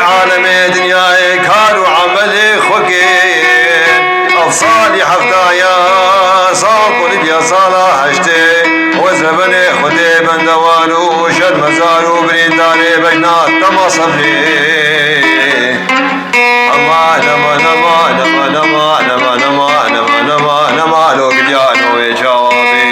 عالم دنیای کار و عمل خوکن افصالی حفتایا سال قلب یا سالا هشته وزربن خودی بندوان و شد مزار و بریدانه بجنات تما صبری امان امان امان امان امان امان امان امان امان امان لو گلیانو جوابی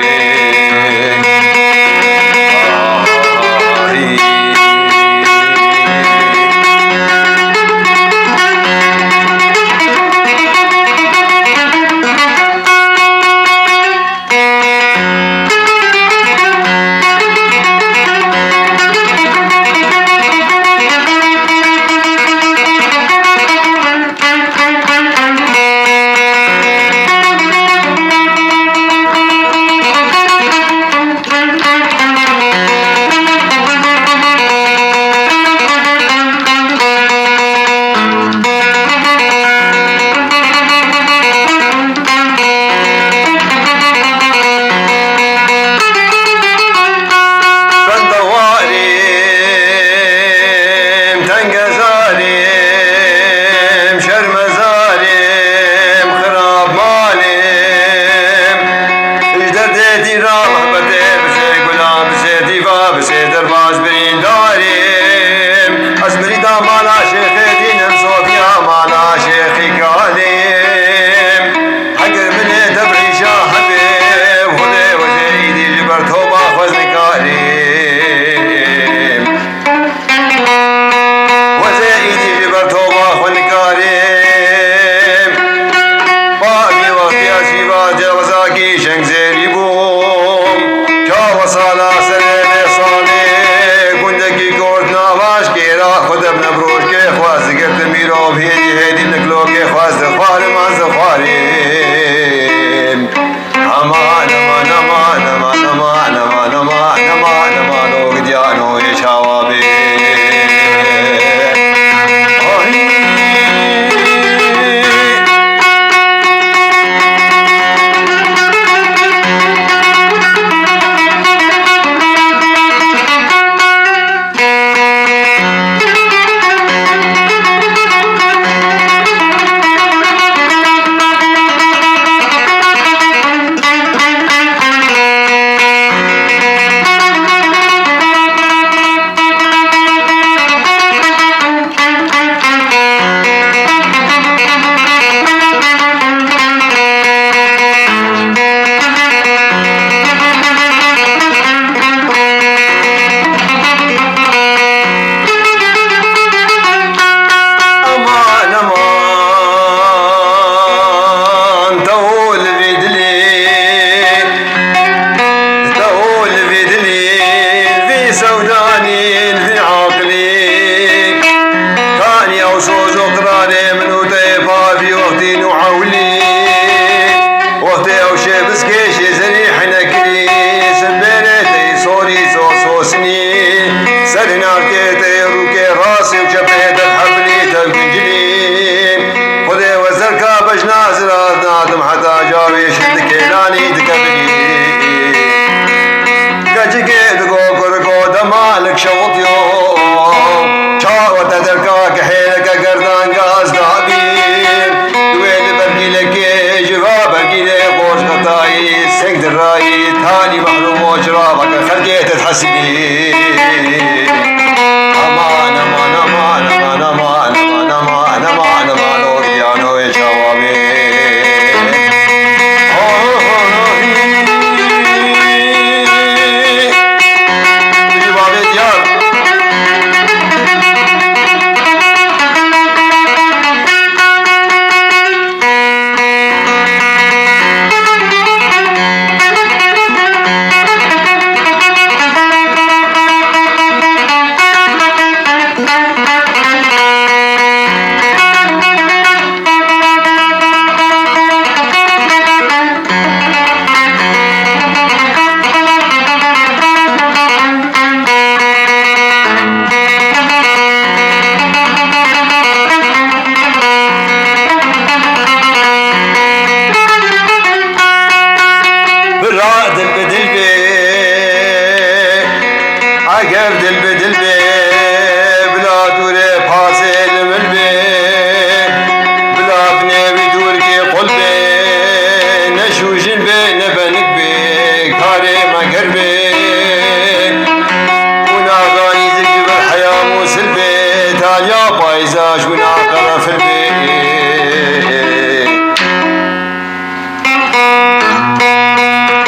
شونا قرا في البيت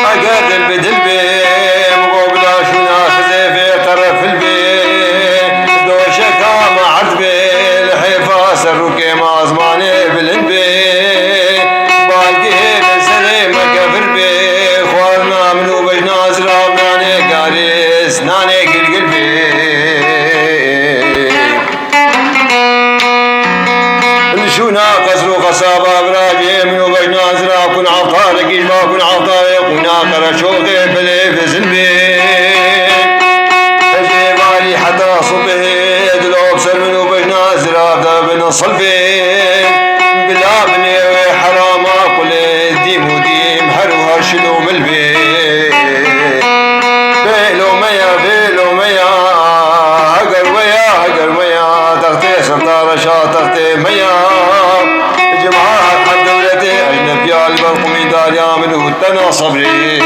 أقاد البدل بي مقابلا شونا خزيفي قرا في البيت دوشكا ما عرض بي الحيفا سروكي ما زماني بالنبي باقي بسري مكفر بي خوارنا منو بجنا زراب ناني قاريس ناني قلقل بي شونا قصرو قصابا براجي منو بجنا زراب كن عطار قيشبا كن عطار كنا قرشوقي بلي في زنبي بالي حتى صبح دلوب سر منو بجنا زراب دابن صلبي بلا بني حراما كل ديم وديم هروها شلو ملبي بيلو ميا هقر ويا تغتي سلطة رشا تغتي ميا جماعة حد دولتي أجنب يا البرق من دار يا منو التنا صبري